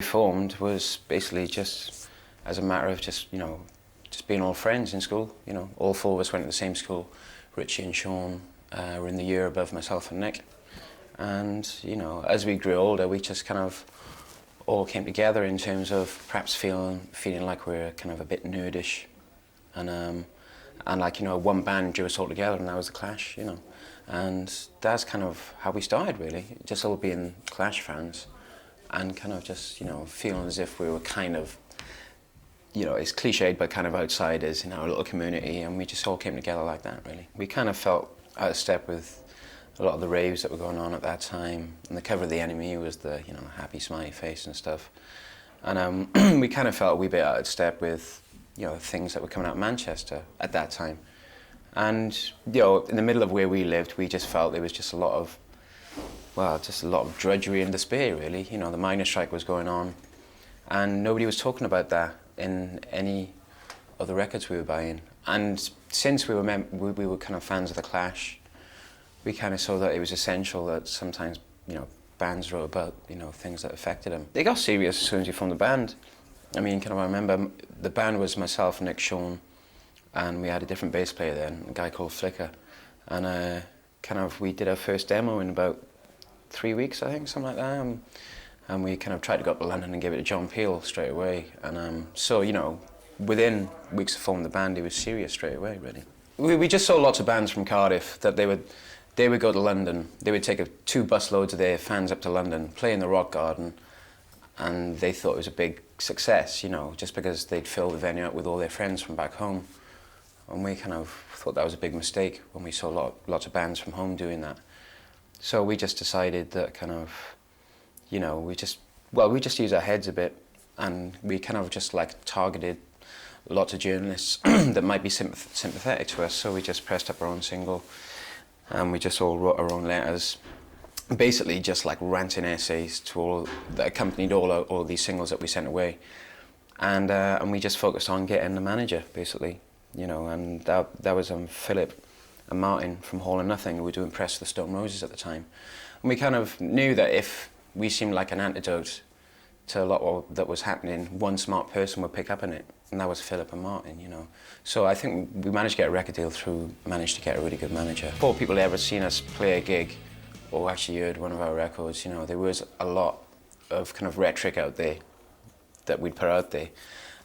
Formed was basically just as a matter of just being all friends in school. All four of us went to the same school. Richie and Sean were in the year above myself and Nick. And as we grew older, we just kind of all came together in terms of perhaps feeling like we were kind of a bit nerdish, and one band drew us all together, and that was the Clash. And that's kind of how we started, really, just all being Clash fans. And kind of just, feeling as if we were kind of, it's cliched, but kind of outsiders in our little community, and we just all came together like that, really. We kind of felt out of step with a lot of the raves that were going on at that time, and the cover of The Enemy was the, happy smiley face and stuff. And we kind of felt a wee bit out of step with, things that were coming out of Manchester at that time. And, in the middle of where we lived, we just felt there was just a lot of drudgery and despair, really. The miners' strike was going on, and nobody was talking about that in any of the records we were buying. And since we were kind of fans of the Clash, we kind of saw that it was essential that sometimes, bands wrote about, things that affected them. They got serious as soon as you formed the band. I remember the band was myself, Nick, Sean, and we had a different bass player then, a guy called Flicker. And we did our first demo in about 3 weeks, I think, something like that. And we kind of tried to go up to London and give it to John Peel straight away. And so, within weeks of forming the band, he was serious straight away, really. We just saw lots of bands from Cardiff that they would go to London. They would take 2 bus loads of their fans up to London, play in the Rock Garden, and they thought it was a big success, just because they'd fill the venue up with all their friends from back home. And we kind of thought that was a big mistake when we saw lots of bands from home doing that. So we just decided that we just use our heads a bit, and we kind of just targeted lots of journalists that might be sympathetic to us. So we just pressed up our own single, and we just all wrote our own letters, basically just ranting essays that accompanied all these singles that we sent away. And we just focused on getting the manager, basically, and that was Philip and Martin from Hall and Nothing, who were doing Press for the Stone Roses at the time. And we kind of knew that if we seemed like an antidote to a lot that was happening, one smart person would pick up on it, and that was Philip and Martin, So I think we managed to get a record deal managed to get a really good manager. Before people had ever seen us play a gig, or actually heard one of our records, there was a lot of kind of rhetoric out there that we'd put out there.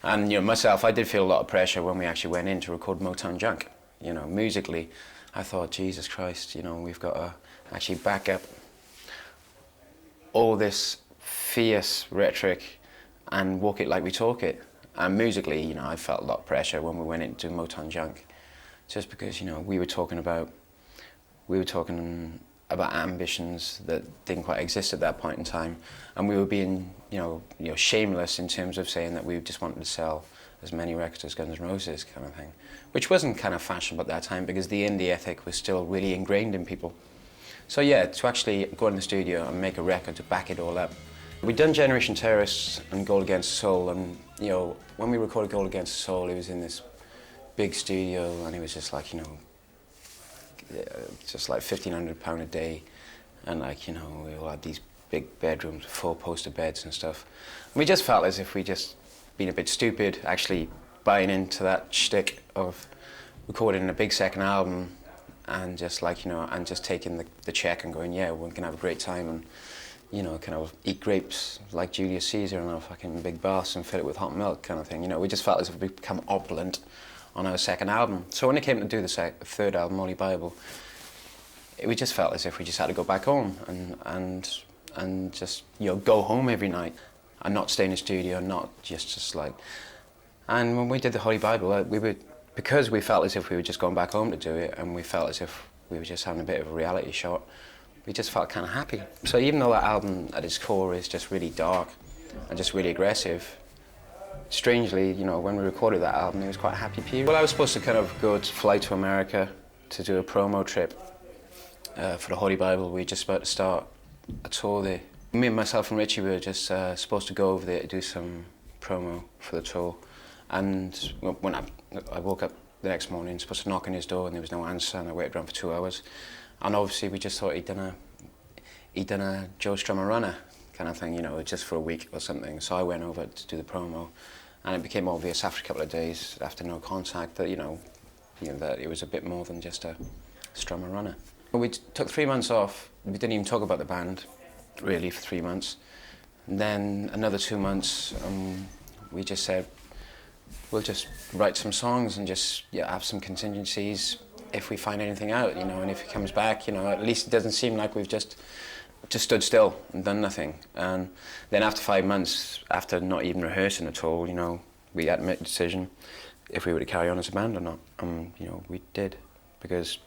And myself, I did feel a lot of pressure when we actually went in to record Motown Junk. Musically, I thought, Jesus Christ, we've got to actually back up all this fierce rhetoric and walk it like we talk it. And musically, I felt a lot of pressure when we went into Motown Junk, just because, we were talking about ambitions that didn't quite exist at that point in time, and we were being, shameless in terms of saying that we just wanted to sell as many records as Guns N' Roses, kind of thing, which wasn't kind of fashionable at that time because the indie ethic was still really ingrained in people. So yeah, to actually go in the studio and make a record to back it all up. We'd done Generation Terrorists and Gold Against Soul, and when we recorded Gold Against Soul, it was in this big studio, and it was just just £1,500 a day, and we all had these big bedrooms, 4 poster beds and stuff. And we just felt as if we just been a bit stupid, actually buying into that shtick of recording a big second album and just and just taking the check and going, yeah, we're gonna have a great time and kind of eat grapes like Julius Caesar in our fucking big baths and fill it with hot milk kind of thing. We just felt as if we'd become opulent on our second album. So when it came to do the third album, Holy Bible, we just felt as if we just had to go back home and just go home every night and not stay in the studio, not just like. And when we did the Holy Bible, because we felt as if we were just going back home to do it, and we felt as if we were just having a bit of a reality shot, we just felt kind of happy. So even though that album at its core is just really dark and just really aggressive, strangely, when we recorded that album, it was quite a happy period. Well, I was supposed to kind of fly to America to do a promo trip for the Holy Bible. We were just about to start a tour there. Me and myself and Richie were just supposed to go over there to do some promo for the tour. And when I woke up the next morning, supposed to knock on his door, and there was no answer, and I waited around for 2 hours. And obviously we just thought he'd done a Joe Strummer runner kind of thing, you know, just for a week or something. So I went over to do the promo, and it became obvious after a couple of days, after no contact, that, you know, that it was a bit more than just a strummer runner. We took 3 months off. We didn't even talk about the band, really, for 3 months. And then another 2 months, we just said, we'll just write some songs and just have some contingencies if we find anything out, you know, and if he comes back, you know, at least it doesn't seem like we've just stood still and done nothing. And then after 5 months, after not even rehearsing at all, you know, we had to make a decision if we were to carry on as a band or not. You know, we did, because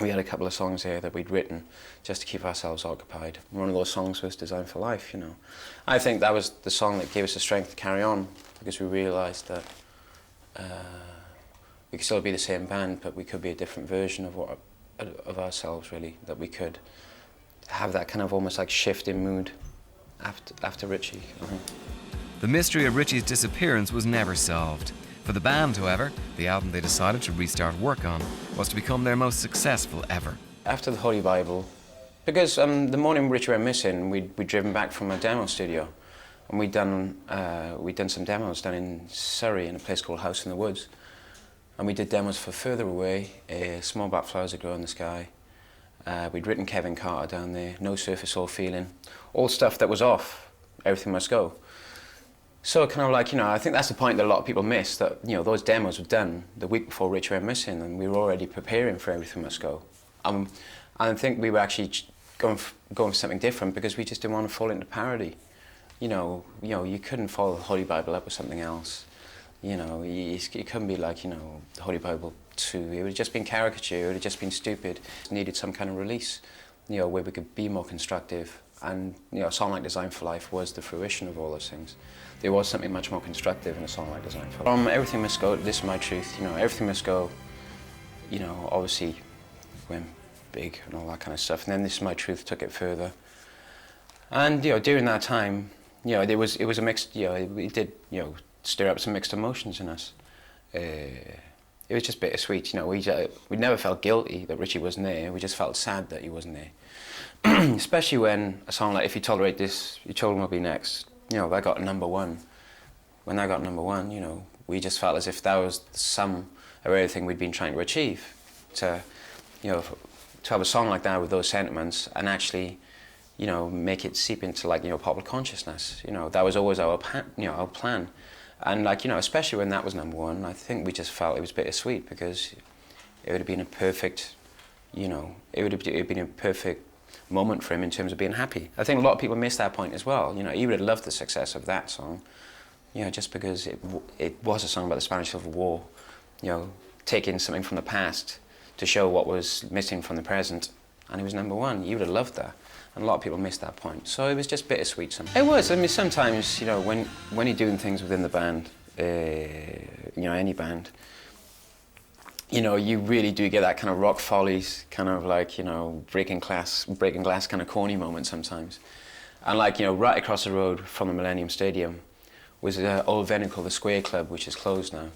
we had a couple of songs here that we'd written just to keep ourselves occupied. One of those songs was Designed for Life, you know. I think that was the song that gave us the strength to carry on, because we realised that we could still be the same band, but we could be a different version of ourselves, really, that we could have that kind of almost like shift in mood after Richie. The mystery of Richie's disappearance was never solved. For the band, however, the album they decided to restart work on was to become their most successful ever. After the Holy Bible, because the morning Richie went missing, we'd driven back from a demo studio, and we'd done some demos down in Surrey in a place called House in the Woods, and we did demos for Further Away, Small Black Flowers That Grow in the Sky. We'd written Kevin Carter down there, No Surface All Feeling, all stuff that was off Everything Must Go. So kind of like, you know, I think that's the point that a lot of people miss, that, you know, those demos were done the week before Richie went missing, and we were already preparing for Everything Must Go. I think we were actually going for something different, because we just didn't want to fall into parody. You know, you couldn't follow the Holy Bible up with something else. You know, it couldn't be like, you know, the Holy Bible 2. It would have just been caricature, it would have just been stupid. It needed some kind of release, you know, where we could be more constructive. And, you know, a song like Designed for Life was the fruition of all those things. There was something much more constructive in a song like Designed for Life. From Everything Must Go, This Is My Truth, you know, Everything Must Go, you know, obviously went big and all that kind of stuff. And then This Is My Truth took it further. And, you know, during that time, you know, it was a mixed, you know, it did, you know, stir up some mixed emotions in us. It was just bittersweet, you know, we never felt guilty that Richie wasn't there, we just felt sad that he wasn't there. Especially when a song like If You Tolerate This, Your Children Will Be Next, you know, that got #1. When that got #1, you know, we just felt as if that was the sum of everything we'd been trying to achieve. To, you know, to have a song like that with those sentiments and actually, you know, make it seep into, like, you know, popular consciousness. You know, that was always our plan. And, like, you know, especially when that was #1, I think we just felt it was bittersweet, because it would have been a perfect, you know, it would have been a perfect moment for him in terms of being happy. I think a lot of people miss that point as well. You know, he would have loved the success of that song, you know, just because it was a song about the Spanish Civil War, you know, taking something from the past to show what was missing from the present, and it was #1. You would have loved that. And a lot of people missed that point. So it was just bittersweet sometimes. It was. I mean, sometimes, you know, when you're doing things within the band, you know, any band, you know, you really do get that kind of Rock Follies, kind of like, you know, breaking glass kind of corny moment sometimes. And, like, you know, right across the road from the Millennium Stadium was an old venue called the Square Club, which is closed now.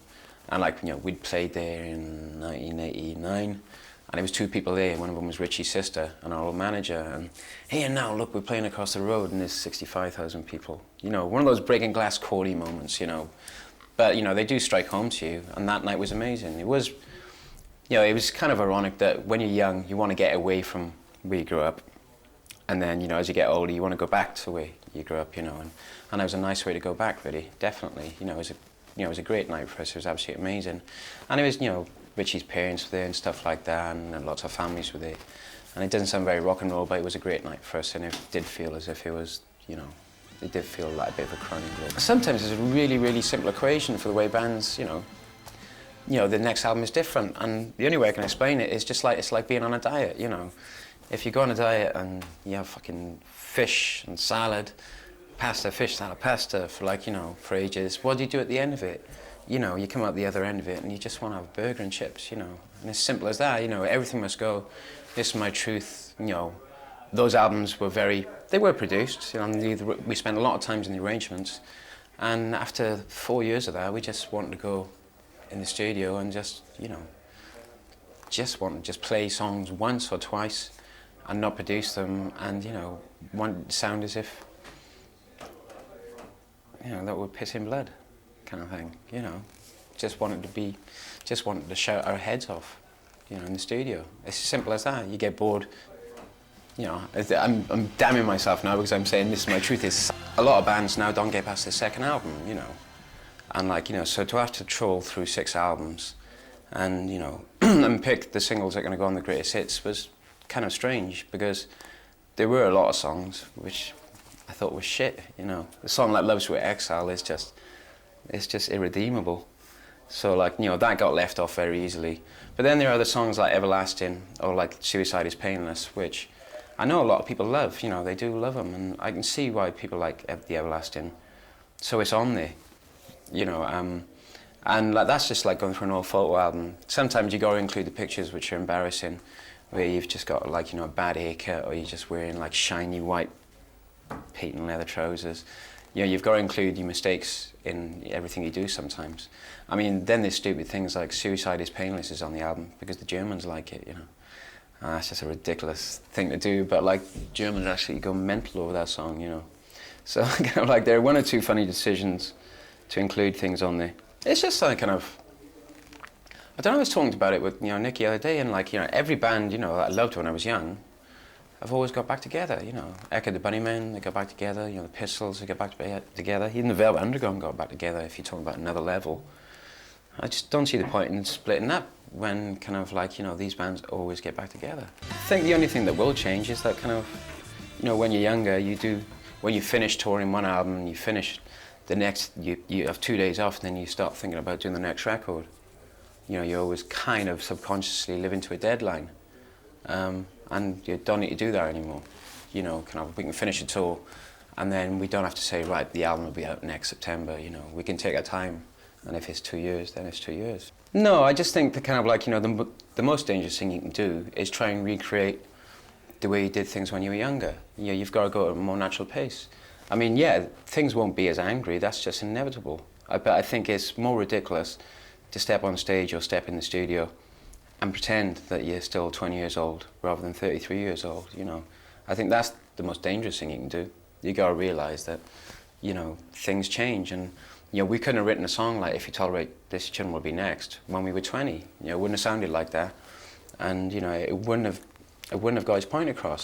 And, like, you know, we'd played there in 1989. And there was 2 people there. One of them was Richie's sister and our old manager. And here now, look, we're playing across the road and there's 65,000 people. You know, one of those breaking glass corny moments, you know. But, you know, they do strike home to you. And that night was amazing. It was, you know, it was kind of ironic that when you're young, you want to get away from where you grew up. And then, you know, as you get older, you want to go back to where you grew up, you know. And it was a nice way to go back, really, definitely. You know, it was a great night for us. It was absolutely amazing. And it was, you know, Richie's parents were there and stuff like that, and lots of families were there. And it doesn't sound very rock and roll, but it was a great night for us, and it did feel as if it was, you know, it did feel like a bit of a crowning glory. Sometimes it's a really, really simple equation for the way bands, you know, the next album is different, and the only way I can explain it is just like, it's like being on a diet, you know. If you go on a diet and you have fucking fish and salad, pasta, fish, salad, pasta for, like, you know, for ages, what do you do at the end of it? You know, you come out the other end of it and you just want to have a burger and chips, you know. And it's simple as that, you know, Everything Must Go, This Is My Truth, you know. Those albums were they were produced, you know, we spent a lot of time in the arrangements. And after 4 years of that, we just wanted to go in the studio and just, you know, just play songs once or twice and not produce them and, you know, want it to sound as if you know, that would piss in blood, kind of thing. You know, just wanted to shout our heads off, you know, in the studio. It's as simple as that. You get bored. You know, I'm damning myself now because I'm saying this is my truth. Is a lot of bands now don't get past their second album, you know, and like, you know, so to have to troll through 6 albums, and you know, and pick the singles that are going to go on the greatest hits was kind of strange, because there were a lot of songs which I thought was shit. You know, the song like "Love's with Exile" is just, it's just irredeemable. So like, you know, that got left off very easily. But then there are other songs like "Everlasting" or like "Suicide is Painless," which I know a lot of people love. You know, they do love them, and I can see why people like the "Everlasting." So it's on there, you know, and like that's just like going through an old photo album. Sometimes you got to include the pictures which are embarrassing, where you've just got like, you know, a bad haircut, or you're just wearing like shiny white patent leather trousers. You know, you've got to include your mistakes in everything you do sometimes. I mean, then there's stupid things like "Suicide is Painless" is on the album because the Germans like it, you know. That's just a ridiculous thing to do, but like Germans actually go mental over that song, you know. So kind of like there are 1 or 2 funny decisions to include things on there. It's just like kind of, I don't know, I was talking about it with, you know, Nick the other day, and like, you know, every band, you know, that I loved when I was young, I've always got back together, you know. Echo the Bunnymen, they got back together, you know, the Pistols, they got back together. Even the Velvet Underground got back together, if you're talking about another level. I just don't see the point in splitting up when kind of like, you know, these bands always get back together. I think the only thing that will change is that kind of, you know, when you're younger, when you finish touring one album and you finish the next, you have 2 days off, and then you start thinking about doing the next record. You know, you always kind of subconsciously live into a deadline. And you don't need to do that anymore. You know, kind of, we can finish a tour, and then we don't have to say, right, the album will be out next September, you know. We can take our time, and if it's 2 years, then it's 2 years. No, I just think the kind of like, you know, the most dangerous thing you can do is try and recreate the way you did things when you were younger. You know, you've got to go at a more natural pace. I mean, yeah, things won't be as angry, that's just inevitable. But I think it's more ridiculous to step on stage or step in the studio and pretend that you're still 20 years old rather than 33 years old, you know. I think that's the most dangerous thing you can do. You got to realise that, you know, things change, and you know, we couldn't have written a song like "If You Tolerate This, Your Children Will Be Next" when we were 20. You know, it wouldn't have sounded like that, and you know, it wouldn't have got its point across.